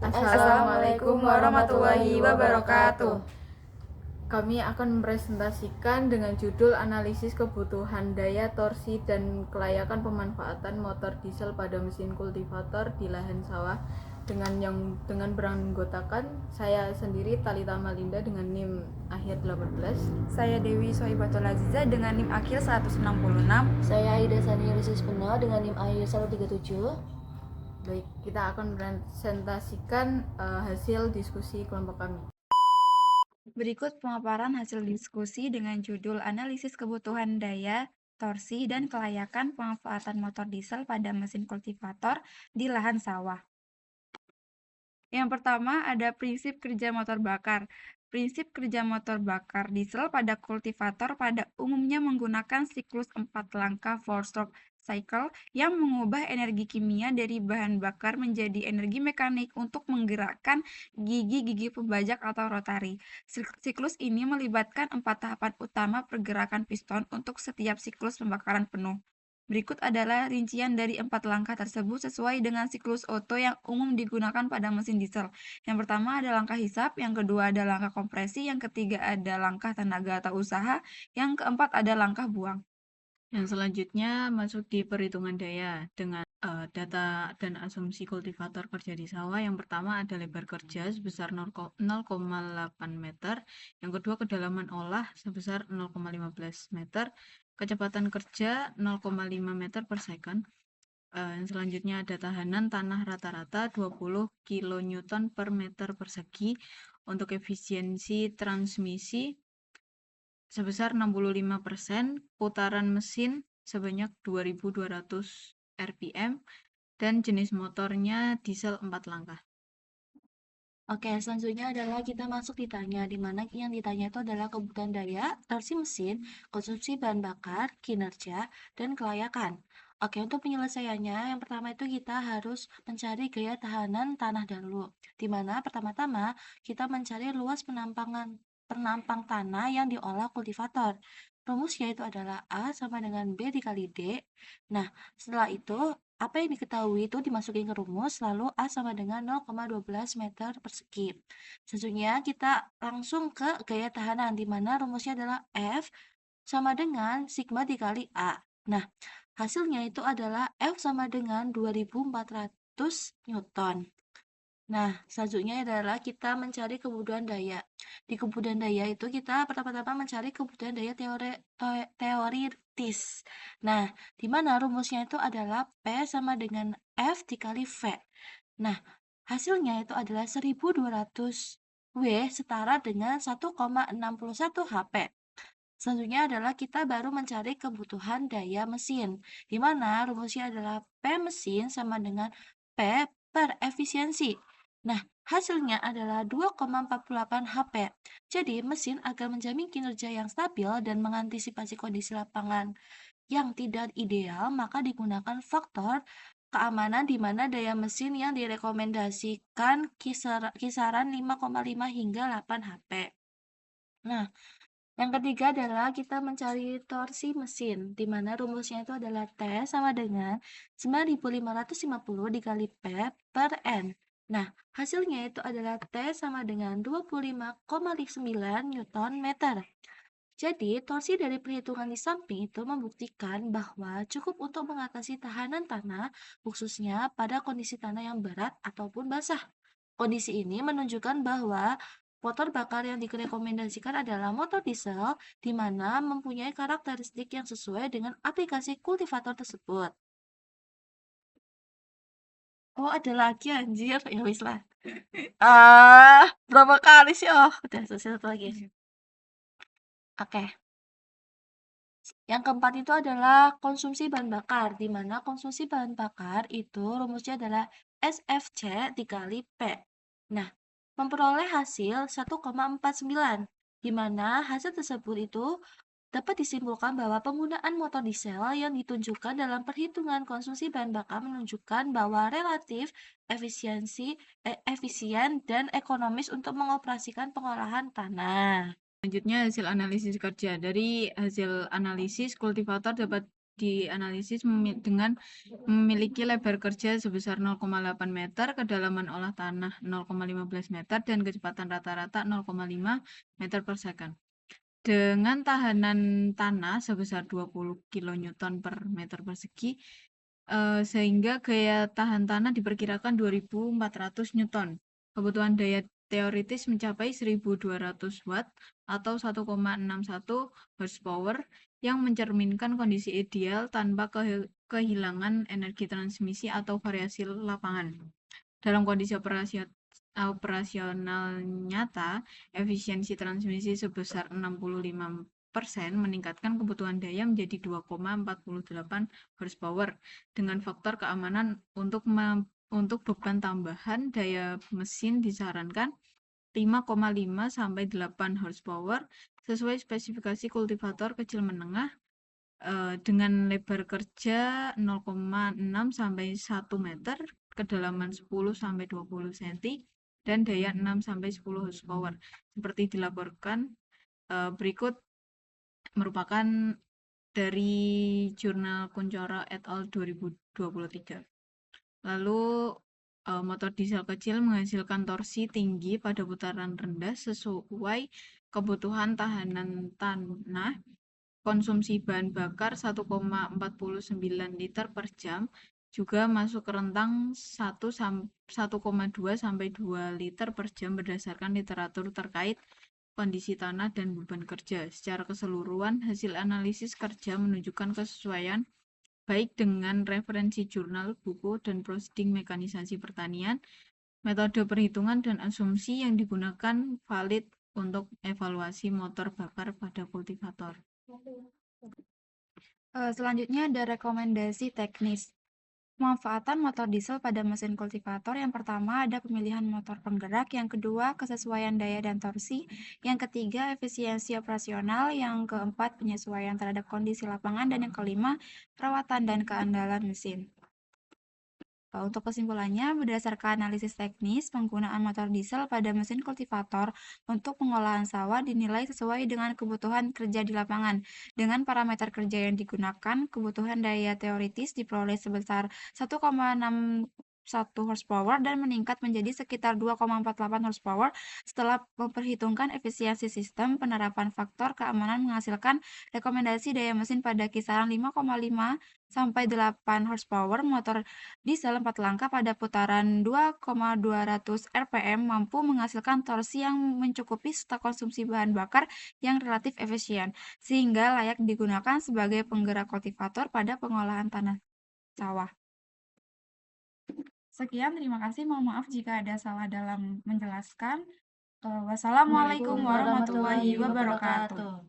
Assalamualaikum warahmatullahi wabarakatuh. Kami akan mempresentasikan dengan judul analisis kebutuhan daya torsi dan kelayakan pemanfaatan motor diesel pada mesin kultivator di lahan sawah dengan beranggotakan saya sendiri Talita Malinda dengan NIM akhir 18. Saya Dewi Sohibatul Aziza dengan NIM akhir 166. Saya Aida Sani Yulisis Penel dengan NIM akhir 137. Baik, kita akan presentasikan hasil diskusi kelompok kami. Berikut pemaparan hasil diskusi dengan judul analisis kebutuhan daya, torsi, dan kelayakan pemanfaatan motor diesel pada mesin kultivator di lahan sawah. Yang pertama ada prinsip kerja motor bakar. Prinsip kerja motor bakar diesel pada kultivator pada umumnya menggunakan siklus 4 langkah 4-stroke cycle yang mengubah energi kimia dari bahan bakar menjadi energi mekanik untuk menggerakkan gigi-gigi pembajak atau rotari. Siklus ini melibatkan 4 tahapan utama pergerakan piston untuk setiap siklus pembakaran penuh. Berikut adalah rincian dari 4 langkah tersebut sesuai dengan siklus Otto yang umum digunakan pada mesin diesel. Yang pertama ada langkah hisap, yang kedua ada langkah kompresi, yang ketiga ada langkah tenaga atau usaha, yang keempat ada langkah buang. Yang selanjutnya masuk di perhitungan daya dengan data dan asumsi kultivator kerja di sawah. Yang pertama ada lebar kerja sebesar 0,8 meter. Yang kedua kedalaman olah sebesar 0,15 meter. Kecepatan kerja 0,5 meter per second. Yang selanjutnya ada tahanan tanah rata-rata 20 kN per meter persegi. Untuk efisiensi transmisi sebesar 65%, putaran mesin sebanyak 2200 rpm, dan jenis motornya diesel 4 langkah. Oke, selanjutnya adalah kita masuk ditanya, di mana yang ditanya itu adalah kebutuhan daya, torsi mesin, konsumsi bahan bakar, kinerja, dan kelayakan. Oke, untuk penyelesaiannya, yang pertama itu kita harus mencari gaya tahanan tanah dahulu, di mana pertama-tama kita mencari luas penampang tanah yang diolah kultivator. Rumusnya itu adalah A sama dengan B dikali D. Nah, setelah itu apa yang diketahui itu dimasukin ke rumus, lalu A sama dengan 0,12 meter persegi. Selanjutnya kita langsung ke gaya tahanan, di mana rumusnya adalah F sama dengan sigma dikali A. Nah, hasilnya itu adalah F sama dengan 2400 Newton. Nah, selanjutnya adalah kita mencari kebutuhan daya. Di kebutuhan daya itu kita pertama-tama mencari kebutuhan daya teoritis. Nah, di mana rumusnya itu adalah P sama dengan F dikali V. Nah, hasilnya itu adalah 1200 W setara dengan 1,61 HP. Selanjutnya adalah kita baru mencari kebutuhan daya mesin, di mana rumusnya adalah P mesin sama dengan P per efisiensi. Nah, hasilnya adalah 2,48 HP. Jadi, mesin agar menjamin kinerja yang stabil dan mengantisipasi kondisi lapangan yang tidak ideal, maka digunakan faktor keamanan di mana daya mesin yang direkomendasikan kisaran 5,5 hingga 8 HP. Nah, yang ketiga adalah kita mencari torsi mesin, di mana rumusnya itu adalah T sama dengan 9550 dikali P per N. Nah, hasilnya itu adalah T sama dengan 25,9 Newton meter. Jadi, torsi dari perhitungan di samping itu membuktikan bahwa cukup untuk mengatasi tahanan tanah, khususnya pada kondisi tanah yang berat ataupun basah. Kondisi ini menunjukkan bahwa motor bakar yang direkomendasikan adalah motor diesel, di mana mempunyai karakteristik yang sesuai dengan aplikasi kultivator tersebut. Oh, ada lagi anjir. Ya wis lah. Berapa kali sih? Oh, udah selesai satu lagi. Oke. Yang keempat itu adalah konsumsi bahan bakar, di mana konsumsi bahan bakar itu rumusnya adalah SFC dikali P. Nah, memperoleh hasil 1,49, di mana hasil tersebut itu dapat disimpulkan bahwa penggunaan motor diesel yang ditunjukkan dalam perhitungan konsumsi bahan bakar menunjukkan bahwa relatif efisien dan ekonomis untuk mengoperasikan pengolahan tanah. Selanjutnya hasil analisis kerja. Dari hasil analisis kultivator dapat dianalisis dengan memiliki lebar kerja sebesar 0,8 meter, kedalaman olah tanah 0,15 meter, dan kecepatan rata-rata 0,5 meter per second. Dengan tahanan tanah sebesar 20 kN per meter persegi, sehingga gaya tahan tanah diperkirakan 2.400 Newton. Kebutuhan daya teoritis mencapai 1.200 watt atau 1,61 horsepower yang mencerminkan kondisi ideal tanpa kehilangan energi transmisi atau variasi lapangan. Dalam kondisi operasional nyata, efisiensi transmisi sebesar 65% meningkatkan kebutuhan daya menjadi 2,48 horsepower dengan faktor keamanan untuk beban tambahan daya mesin disarankan 5,5 sampai 8 horsepower sesuai spesifikasi kultivator kecil menengah dengan lebar kerja 0,6 sampai 1 meter, kedalaman 10 sampai 20 cm, dan daya 6 sampai 10 horsepower. Seperti dilaporkan berikut merupakan dari jurnal Kuncoro et al. 2023. Lalu motor diesel kecil menghasilkan torsi tinggi pada putaran rendah sesuai kebutuhan tahanan tanah, konsumsi bahan bakar 1,49 liter per jam, juga masuk ke rentang 1,2 sampai 2 liter per jam berdasarkan literatur terkait kondisi tanah dan beban kerja. Secara keseluruhan, hasil analisis kerja menunjukkan kesesuaian baik dengan referensi jurnal, buku, dan prosedur mekanisasi pertanian. Metode perhitungan dan asumsi yang digunakan valid untuk evaluasi motor bakar pada kultivator. Selanjutnya ada rekomendasi teknis. Pemanfaatan motor diesel pada mesin kultivator. Yang pertama ada pemilihan motor penggerak, yang kedua kesesuaian daya dan torsi, yang ketiga efisiensi operasional, yang keempat penyesuaian terhadap kondisi lapangan, dan yang kelima perawatan dan keandalan mesin. Untuk kesimpulannya, berdasarkan analisis teknis, penggunaan motor diesel pada mesin kultivator untuk pengolahan sawah dinilai sesuai dengan kebutuhan kerja di lapangan. Dengan parameter kerja yang digunakan, kebutuhan daya teoritis diperoleh sebesar 1,61 horsepower dan meningkat menjadi sekitar 2,48 horsepower setelah memperhitungkan efisiensi sistem. Penerapan faktor keamanan menghasilkan rekomendasi daya mesin pada kisaran 5,5 sampai 8 horsepower. Motor diesel 4 langkah pada putaran 2,200 rpm mampu menghasilkan torsi yang mencukupi serta konsumsi bahan bakar yang relatif efisien, sehingga layak digunakan sebagai penggerak kultivator pada pengolahan tanah sawah. Sekian, terima kasih. Mohon maaf jika ada salah dalam menjelaskan. Wassalamualaikum warahmatullahi wabarakatuh.